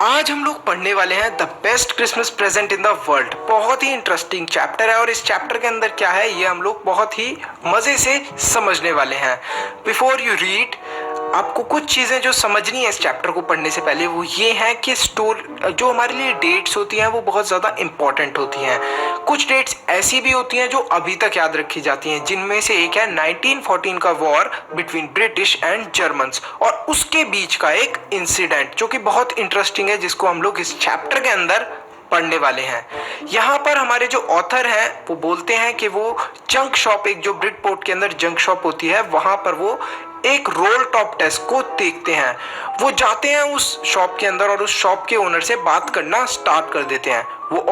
आज हम लोग पढ़ने वाले हैं the best Christmas present in the world. बहुत ही इंटरेस्टिंग चैप्टर है और इस चैप्टर के अंदर क्या है ये हम लोग बहुत ही मज़े से समझने वाले हैं। बिफोर यू रीड, आपको कुछ चीज़ें जो समझनी है इस चैप्टर को पढ़ने से पहले, वो ये है कि जो हमारे लिए डेट्स होती हैं वो बहुत ज़्यादा इंपॉर्टेंट होती हैं। कुछ डेट्स ऐसी भी होती हैं जो अभी तक याद रखी जाती हैं, जिनमें से एक है 1914 का war between British and Germans और उसके बीच का एक इंसिडेंट जो कि बहुत इंटरेस्टिंग है, जिसको हम लोग इस चैप्टर के अंदर पढ़ने वाले हैं। यहाँ पर हमारे जो ऑथर हैं वो बोलते हैं कि वो जंक शॉप, एक जो ब्रिटपोर्ट के अंदर जंक शॉप होती है, वहाँ पर वो एक रोल टॉप टेस्ट को देखते हैं। वो जाते हैं उस शॉप के अंदर और उस शॉप के ओनर से बात करना स्टार्ट कर देते हैं। वो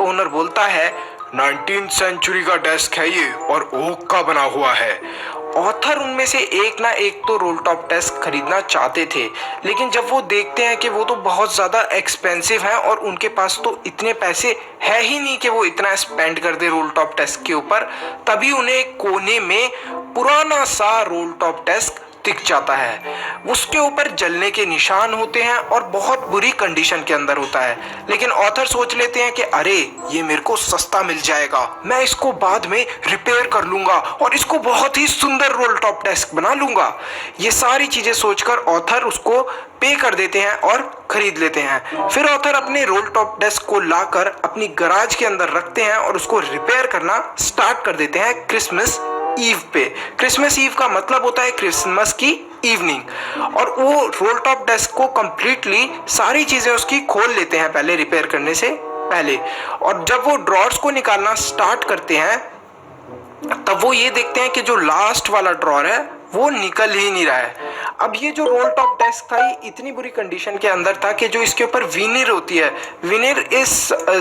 ओनर बोलता है 19th सेंचुरी का डेस्क है ये और ओक का बना हुआ है। ऑथर उनमें से एक ना एक तो रोल टॉप डेस्क खरीदना चाहते थे, लेकिन जब वो देखते हैं कि वो तो बहुत ज़्यादा एक्सपेंसिव है और उनके पास तो इतने पैसे है ही नहीं कि वो इतना स्पेंड कर दे रोल टॉप डेस्क के ऊपर, तभी उन्हें एक कोने में पुराना सा रोल टॉप डेस्क दिख जाता है। उसके ऊपर जलने के निशान होते हैं और बहुत बुरी कंडीशन के अंदर होता है, लेकिन ऑथर सोच लेते हैं कि अरे ये मेरे को सस्ता मिल जाएगा, मैं इसको बाद में रिपेयर कर लूंगा और इसको बहुत ही सुंदर रोल टॉप डेस्क बना लूंगा। ये सारी चीजें सोचकर ऑथर उसको पे कर देते हैं और खरीद लेते हैं। फिर ऑथर अपने रोल टॉप डेस्क को लाकर अपनी गराज के अंदर रखते हैं और उसको रिपेयर करना स्टार्ट कर देते हैं क्रिसमस ईव पे। क्रिसमस ईव का मतलब होता है क्रिसमस की इवनिंग, और वो रोल टॉप डेस्क को कंप्लीटली सारी चीजें उसकी खोल लेते हैं पहले रिपेयर करने से पहले, और जब वो ड्रॉर्स को निकालना स्टार्ट करते हैं तब वो ये देखते हैं कि जो लास्ट वाला ड्रॉर है वो निकल ही नहीं रहा है। अब ये जो रोल टॉप डेस्क था ये इतनी बुरी कंडीशन के अंदर था कि जो इसके ऊपर विनिर होती है, veneer is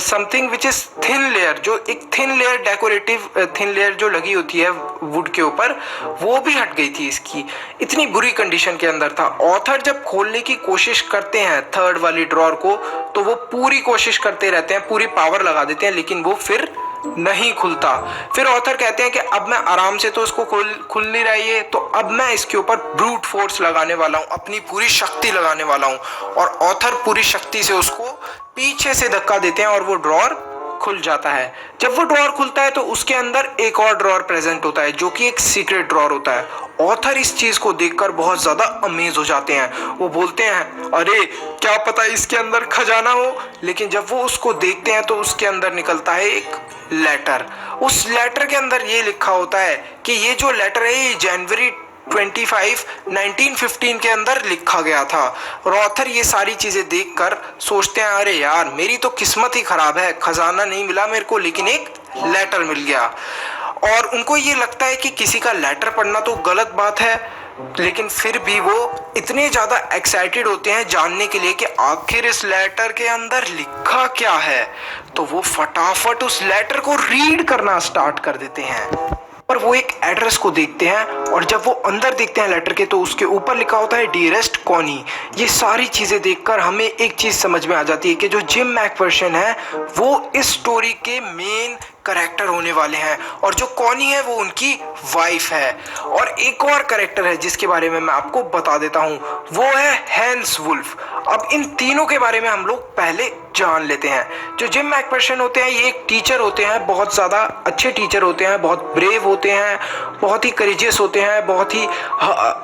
something which is thin layer, जो एक thin layer decorative thin layer जो लगी होती है वुड के ऊपर, वो भी हट गई थी इसकी, इतनी बुरी कंडीशन के अंदर था। ऑथर जब खोलने की कोशिश करते हैं थर्ड वाली ड्रॉर को, तो वो पूरी कोशिश करते रहते हैं, पूरी पावर लगा देते हैं, लेकिन वो फिर नहीं खुलता। फिर ऑथर कहते हैं कि अब मैं आराम से तो इसको खुल नहीं रही है, तो अब मैं इसके ऊपर ब्रूट फोर्स लगाने वाला हूँ, अपनी पूरी शक्ति लगाने वाला हूँ, और ऑथर पूरी शक्ति से उसको पीछे से धक्का देते हैं और वो ड्रॉर खुल जाता है। जब वो ड्रॉर खुलता है तो उसके अंदर एक और ड्रॉर प्रेजेंट होता है जो कि एक सीक्रेट ड्रॉर होता है। ऑथर इस चीज को देखकर बहुत ज्यादा अमेज हो जाते हैं। वो बोलते हैं अरे क्या पता इसके अंदर खजाना हो, लेकिन जब वो उसको देखते हैं तो उसके अंदर निकलता है एक लेटर। उस लेटर के अंदर ये लिखा होता है कि ये जो लेटर है ये जनवरी 25, 1915 के अंदर लिखा गया था। और ऑथर ये सारी चीजें देखकर सोचते हैं अरे यार मेरी तो किस्मत ही खराब है, खजाना नहीं मिला मेरे को लेकिन एक लेटर मिल गया। और उनको ये लगता है कि किसी का लेटर पढ़ना तो गलत बात है, लेकिन फिर भी वो इतने ज्यादा एक्साइटेड होते हैं जानने के लिए कि आखिर इस लेटर के अंदर लिखा क्या है, तो वो फटाफट उस लेटर को रीड करना स्टार्ट कर देते हैं। और वो एक एड्रेस को देखते हैं और जब वो अंदर देखते हैं लेटर के, तो उसके ऊपर लिखा होता है डियरेस्ट कॉनी। ये सारी चीजें देखकर हमें एक चीज समझ में आ जाती है कि जो जिम मैकफर्शन है वो इस स्टोरी के मेन करेक्टर होने वाले हैं, और जो कॉनी है वो उनकी वाइफ है। और एक और करेक्टर है जिसके बारे में मैं आपको बता देता हूँ, वो है हैंस वुल्फ। अब इन तीनों के बारे में हम लोग पहले जान लेते हैं। जो जिम मैकफर्शन होते हैं ये एक टीचर होते हैं, बहुत ज़्यादा अच्छे टीचर होते हैं, बहुत ब्रेव होते हैं, बहुत ही करेजियस होते हैं, बहुत ही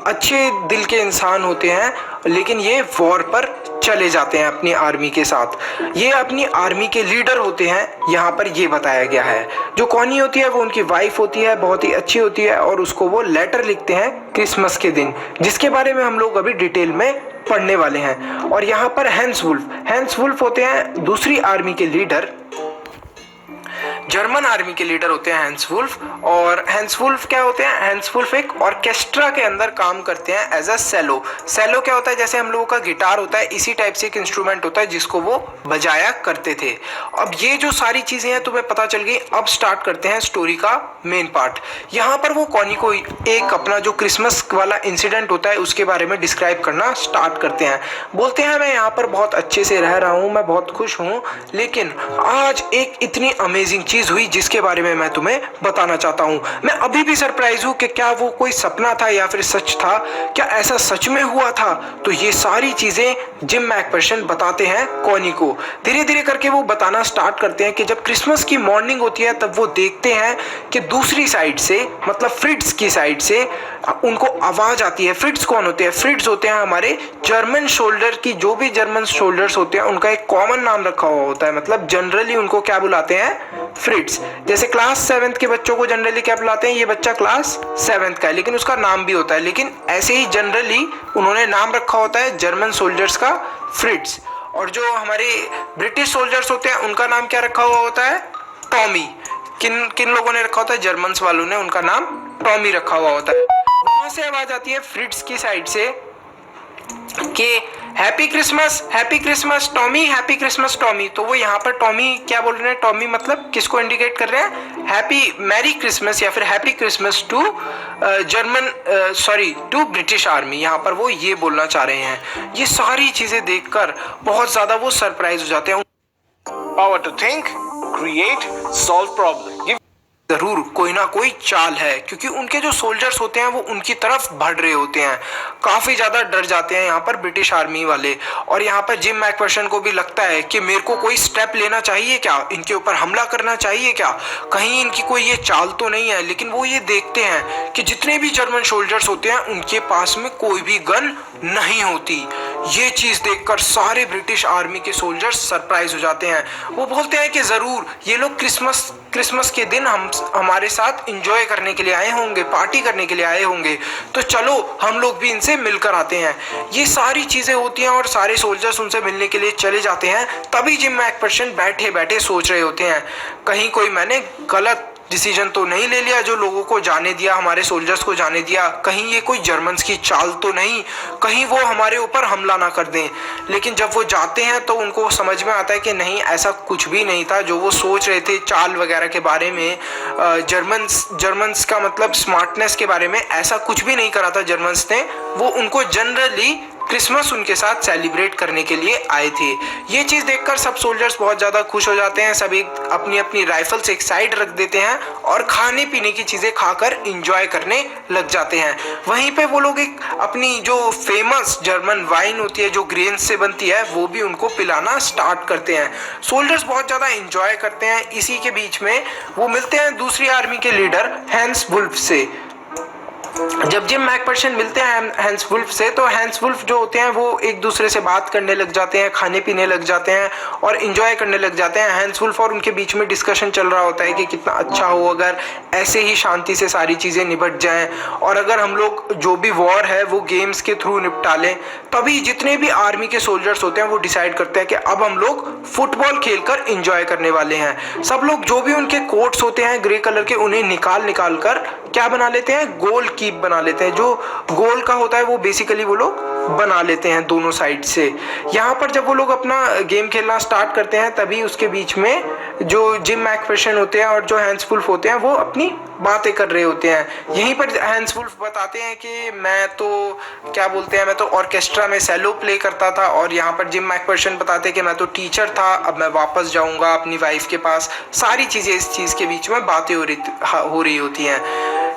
अच्छे दिल के इंसान होते हैं, लेकिन ये वॉर पर चले जाते हैं अपनी आर्मी के साथ। ये अपनी आर्मी के लीडर होते हैं, यहाँ पर ये बताया गया है। जो कॉनी होती है वो उनकी वाइफ होती है, बहुत ही अच्छी होती है, और उसको वो लेटर लिखते हैं क्रिसमस के दिन, जिसके बारे में हम लोग अभी डिटेल में पढ़ने वाले हैं। और यहाँ पर हैंस वुल्फ होते हैं दूसरी आर्मी के लीडर, जर्मन आर्मी के लीडर होते हैं हैंस वुल्फ। और हैंस वुल्फ क्या होते हैं, हैंस वुल्फ एक ऑर्केस्ट्रा के अंदर काम करते हैं एज अ सेलो। सेलो क्या होता है, जैसे हम लोगों का गिटार होता है, इसी टाइप से एक इंस्ट्रूमेंट होता है जिसको वो बजाया करते थे। अब ये जो सारी चीजें हैं तुम्हें पता चल गई। अब स्टार्ट करते हैं स्टोरी का मेन पार्ट। यहाँ पर वो कॉनी को एक अपना जो क्रिसमस वाला इंसिडेंट होता है उसके बारे में डिस्क्राइब करना स्टार्ट करते हैं। बोलते हैं मैं यहाँ पर बहुत अच्छे से रह रहा हूँ, मैं बहुत खुश हूँ, लेकिन आज एक इतनी अमेजिंग चीज चीज हुई जिसके बारे में मैं तुम्हें बताना चाहता हूँ। मैं अभी भी सरप्राइज हूँ कि क्या वो कोई सपना था या फिर सच था, क्या ऐसा सच में हुआ था। तो ये सारी चीजें जिम मैकफर्शन बताते हैं कॉनी को। धीरे धीरे करके वो बताना स्टार्ट करते हैं कि जब क्रिसमस की मॉर्निंग होती है तब वो देखते हैं कि दूसरी साइड से, मतलब फ्रिट्ज की साइड से उनको आवाज आती है। फ्रिट्ज कौन होते हैं? फ्रिट्ज होते हैं हमारे जर्मन सोल्जर की, जो भी जर्मन सोल्जर्स होते हैं उनका एक कॉमन नाम रखा हुआ होता है, मतलब जनरली उनको क्या बुलाते हैं? फ्रिट्ज। जैसे क्लास 7th के बच्चों को जनरली क्या बुलाते हैं? ये बच्चा क्लास 7th का है, लेकिन उसका नाम भी होता है, लेकिन ऐसे ही जनरली उन्होंने नाम रखा होता है जर्मन सोल्जर्स का, फ्रिट्ज। और जो हमारे ब्रिटिश सोल्जर्स होते हैं उनका नाम क्या रखा हुआ होता है? टॉमी। किन किन लोगों ने रखा होता है? जर्मन्स वालों ने उनका नाम टॉमी रखा हुआ होता है। वहां से आवाज आती है फ्रिट्ज की साइड से कि happy Christmas Tommy, happy Christmas Tommy. तो वो यहाँ पर टॉमी क्या बोल रहे हैं? टॉमी मतलब किसको इंडिकेट कर रहे हैं? हैप्पी मैरी क्रिसमस या फिर happy Christmas to to British army. यहाँ पर वो ये बोलना चाह रहे हैं। ये सारी चीजें देखकर बहुत ज्यादा वो सरप्राइज हो जाते हैं। Power to think, create, solve problem. जरूर कोई ना कोई चाल है, क्योंकि उनके जो सोल्जर्स होते हैं वो उनकी तरफ बढ़ रहे होते हैं। काफी ज्यादा डर जाते हैं यहाँ पर ब्रिटिश आर्मी वाले। और यहाँ पर जिम मैकफर्शन को भी लगता है कि मेरे को कोई स्टेप लेना चाहिए क्या, इनके ऊपर हमला करना चाहिए क्या, कहीं इनकी कोई ये चाल तो नहीं है। लेकिन वो ये देखते हैं कि जितने भी जर्मन सोल्जर्स होते हैं उनके पास में कोई भी गन नहीं होती। ये चीज देखकर सारे ब्रिटिश आर्मी के सोल्जर्स सरप्राइज हो जाते हैं। वो बोलते हैं कि जरूर ये लोग क्रिसमस के दिन हमारे साथ एंजॉय करने के लिए आए होंगे, पार्टी करने के लिए आए होंगे, तो चलो हम लोग भी इनसे मिलकर आते हैं। ये सारी चीजें होती हैं और सारे सोल्जर्स उनसे मिलने के लिए चले जाते हैं। तभी जिम मैकफर्शन बैठे बैठे सोच रहे होते हैं, कहीं कोई मैंने गलत डिसीजन तो नहीं ले लिया जो लोगों को जाने दिया, हमारे सोल्जर्स को जाने दिया, कहीं ये कोई जर्मन्स की चाल तो नहीं, कहीं वो हमारे ऊपर हमला ना कर दें। लेकिन जब वो जाते हैं तो उनको समझ में आता है कि नहीं, ऐसा कुछ भी नहीं था जो वो सोच रहे थे चाल वगैरह के बारे में। जर्मन्स का मतलब स्मार्टनेस के बारे में ऐसा कुछ भी नहीं करा था जर्मन्स ने। वो उनको जनरली क्रिसमस उनके साथ सेलिब्रेट करने के लिए आए थे। ये चीज देखकर सब सोल्जर्स बहुत ज्यादा खुश हो जाते हैं। सब एक अपनी अपनी राइफल्स एक साइड रख देते हैं और खाने पीने की चीजें खाकर एंजॉय करने लग जाते हैं। वहीं पे वो लोग एक अपनी जो फेमस जर्मन वाइन होती है जो ग्रेन से बनती है वो भी उनको पिलाना स्टार्ट करते हैं। सोल्जर्स बहुत ज्यादा एंजॉय करते हैं। इसी के बीच में वो मिलते हैं दूसरी आर्मी के लीडर हैंस वुल्फ से। जब जिम मैकफर्शन मिलते हैं हैंस वुल्फ से, तो हैंस वुल्फ जो होते हैं वो एक दूसरे से बात करने लग जाते हैं, खाने पीने लग जाते हैं और एंजॉय करने लग जाते हैं। हैंस वुल्फ और उनके बीच में डिस्कशन चल रहा होता है कि कितना अच्छा हो अगर ऐसे ही शांति से सारी चीज़ें निपट जाएं और अगर हम लोग जो भी वॉर है वो गेम्स के थ्रू निपटा लें। तभी जितने भी आर्मी के सोल्जर्स होते हैं वो डिसाइड करते हैं कि अब हम लोग फुटबॉल खेलकर एंजॉय करने वाले हैं। सब लोग जो भी उनके कोट्स होते हैं ग्रे कलर के, उन्हें निकाल कर क्या बना लेते हैं? गोल कीप बना लेते हैं। जो गोल का होता है वो बेसिकली वो लोग बना लेते हैं दोनों साइड से। यहाँ पर जब वो लोग अपना गेम खेलना स्टार्ट करते हैं तभी उसके बीच में जो जिम मैकफर्शन होते हैं और जो हैंस वुल्फ होते हैं वो अपनी बातें कर रहे होते हैं। यहीं पर हैंस वुल्फ बताते हैं कि मैं तो क्या बोलते हैं, मैं तो ऑर्केस्ट्रा में सेलो प्ले करता था। और यहाँ पर जिम मैकफर्शन बताते हैं कि मैं तो टीचर था, अब मैं वापस जाऊंगा अपनी वाइफ के पास। सारी चीजें इस चीज के बीच में बातें हो रही होती हैं।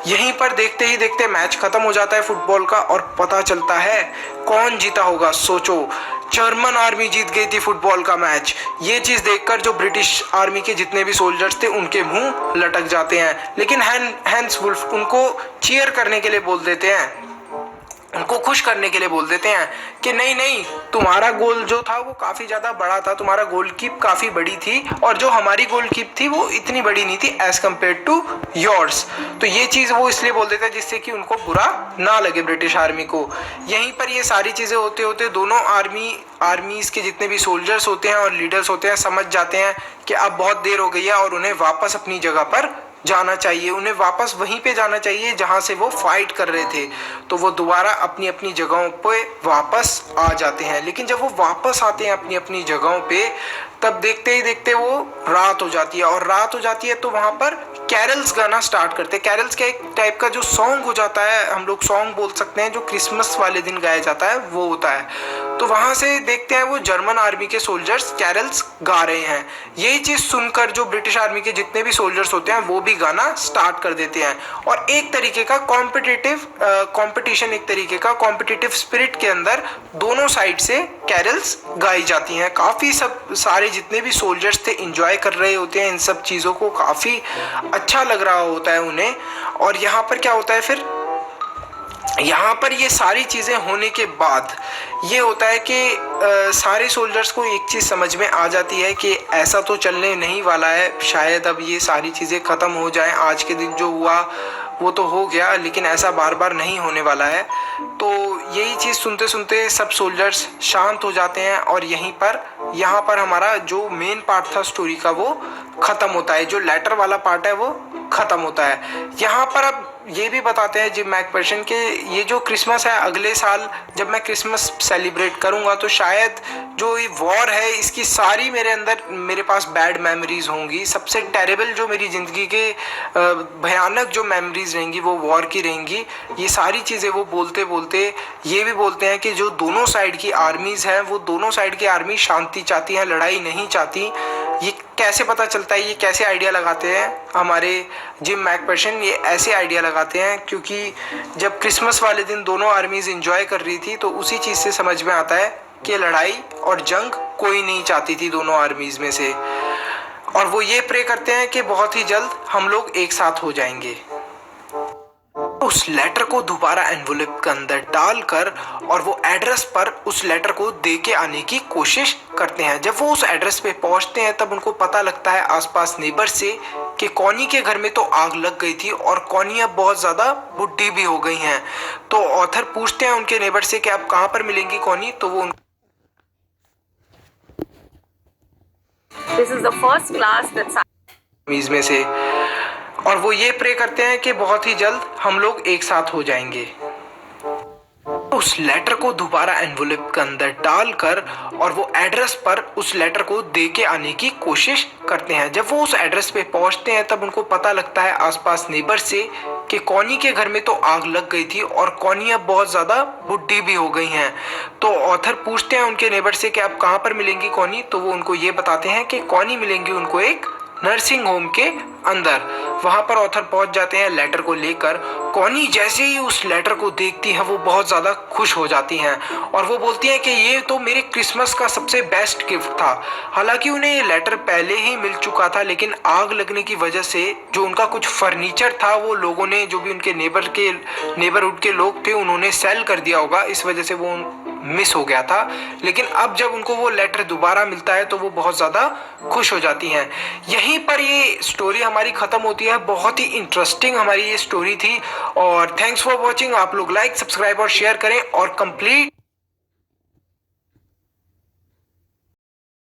यहीं पर देखते ही देखते मैच खत्म हो जाता है फुटबॉल का और पता चलता है कौन जीता होगा। सोचो, जर्मन आर्मी जीत गई थी फुटबॉल का मैच। ये चीज देखकर जो ब्रिटिश आर्मी के जितने भी सोल्जर्स थे उनके मुंह लटक जाते हैं। लेकिन हैंस वुल्फ उनको चीयर करने के लिए बोल देते हैं, उनको खुश करने के लिए बोल देते हैं कि नहीं नहीं, तुम्हारा गोल जो था वो काफी ज्यादा बड़ा था, तुम्हारा गोल कीप काफी बड़ी थी और जो हमारी गोल कीप थी वो इतनी बड़ी नहीं थी एज कम्पेयर टू योर्स। तो ये चीज वो इसलिए बोल देते हैं जिससे कि उनको बुरा ना लगे ब्रिटिश आर्मी को। यहीं पर ये सारी चीजें होते होते दोनों आर्मीज के जितने भी सोल्जर्स होते हैं और लीडर्स होते हैं समझ जाते हैं कि अब बहुत देर हो गई है और उन्हें वापस अपनी जगह पर जाना चाहिए, उन्हें वापस वहीं पे जाना चाहिए जहां से वो फाइट कर रहे थे। तो वो दोबारा अपनी अपनी जगहों पे वापस आ जाते हैं। लेकिन जब वो वापस आते हैं अपनी अपनी जगहों पे, तब देखते ही देखते वो रात हो जाती है, और रात हो जाती है तो वहां पर कैरल्स गाना स्टार्ट करते हैं। कैरल्स का एक टाइप का जो सॉन्ग हो जाता है, हम लोग सॉन्ग बोल सकते हैं, जो क्रिसमस वाले दिन गाया जाता है वो होता है। तो वहां से देखते हैं वो जर्मन आर्मी के सोल्जर्स कैरल्स गा रहे हैं। यही चीज सुनकर जो ब्रिटिश आर्मी के जितने भी सोल्जर्स होते हैं वो भी गाना स्टार्ट कर देते हैं, और एक तरीके का कंपटीशन, एक तरीके का कॉम्पिटिटिव स्पिरिट के अंदर दोनों साइड से कैरल्स गाई जाती हैं। काफी सब सारे जितने भी सोल्जर्स थे एंजॉय कर रहे होते हैं इन सब चीजों को, काफी अच्छा लग रहा होता है उन्हें। और यहाँ पर क्या होता है फिर, यहाँ पर ये सारी चीजें होने के बाद ये होता है कि सारे सोल्जर्स को एक चीज समझ में आ जाती है कि ऐसा तो चलने नहीं वाला है, शायद अब ये सारी चीजें खत्म हो जाएं। आज के दिन जो हुआ वो तो हो गया, लेकिन ऐसा बार बार नहीं होने वाला है। तो यही चीज सुनते सुनते सब सोल्जर्स शांत हो जाते हैं, और यहाँ पर हमारा जो मेन पार्ट था स्टोरी का वो खत्म होता है। जो लेटर वाला पार्ट है वो खत्म होता है। यहाँ पर अब ये भी बताते हैं जिम मैकफर्शन के ये जो क्रिसमस है, अगले साल जब मैं क्रिसमस सेलिब्रेट करूंगा तो शायद जो ये वॉर है इसकी सारी मेरे पास बैड मेमोरीज होंगी। सबसे टेरेबल जो मेरी ज़िंदगी के भयानक जो मेमोरीज रहेंगी वो वॉर की रहेंगी। ये सारी चीज़ें वो बोलते बोलते ये भी बोलते हैं कि जो दोनों साइड की आर्मीज़ हैं वो दोनों साइड की आर्मी शांति चाहती हैं, लड़ाई नहीं चाहती। ये कैसे पता चलता है, ये कैसे आइडिया लगाते हैं हमारे जिम मैकफर्शन, ये ऐसे आइडिया लगाते हैं क्योंकि जब क्रिसमस वाले दिन दोनों आर्मीज एंजॉय कर रही थी तो उसी चीज़ से समझ में आता है कि लड़ाई और जंग कोई नहीं चाहती थी दोनों आर्मीज में से। और वो ये प्रे करते हैं कि बहुत ही जल्द हम लोग एक साथ हो जाएंगे। उस लेटर को दोबारा एनवलप के अंदर डालकर और वो एड्रेस पर उस लेटर को दे के आने की कोशिश करते हैं। जब वो उस एड्रेस पे पहुंचते हैं तब उनको पता लगता है आसपास नेबर से कि कॉनी के घर में तो आग लग गई थी और कॉनी अब बहुत ज़्यादा बुढ़ी भी हो गई हैं। तो ऑथर पूछते हैं उनके नेबर से कि आप कहाँ पर मिलेंगी कॉनी, तो वो This is the first class that's में से, और वो ये प्रे करते हैं कि बहुत ही जल्द हम लोग एक साथ हो जाएंगे। उस लेटर को दोबारा एनवलप के अंदर डालकर और वो एड्रेस पर उस लेटर को दे के आने की कोशिश करते हैं। जब वो उस एड्रेस पे पहुंचते हैं तब उनको पता लगता है आसपास नेबर से कि कॉनी के घर में तो आग लग गई थी और कॉनी अब बहुत ज़्यादा बुढ़ी भी हो गई हैं। तो ऑथर पूछते हैं उनके नेबर से कि आप कहाँ पर मिलेंगी कॉनी, तो वो उनको ये बताते हैं कि कॉनी मिलेंगी उनको एक नर्सिंग होम के अंदर। वहां पर ऑथर पहुंच जाते हैं लेटर को लेकर। कॉनी जैसे ही उस लेटर को देखती है वो बहुत ज़्यादा खुश हो जाती हैं और वो बोलती हैं कि ये तो मेरे क्रिसमस का सबसे बेस्ट गिफ्ट था। हालांकि उन्हें ये लेटर पहले ही मिल चुका था, लेकिन आग लगने की वजह से जो उनका कुछ फर्नीचर था वो लोगों ने, जो भी उनके नेबरहुड के लोग थे, उन्होंने सेल कर दिया होगा, इस वजह से वो मिस हो गया था। लेकिन अब जब उनको वो लेटर दोबारा मिलता है तो वो बहुत ज़्यादा खुश हो जाती हैं। यहीं पर ये स्टोरी हमारी ख़त्म होती है। बहुत ही इंटरेस्टिंग हमारी ये स्टोरी थी और थैंक्स फॉर वॉचिंग। आप लोग लाइक, सब्सक्राइब और शेयर करें और कंप्लीट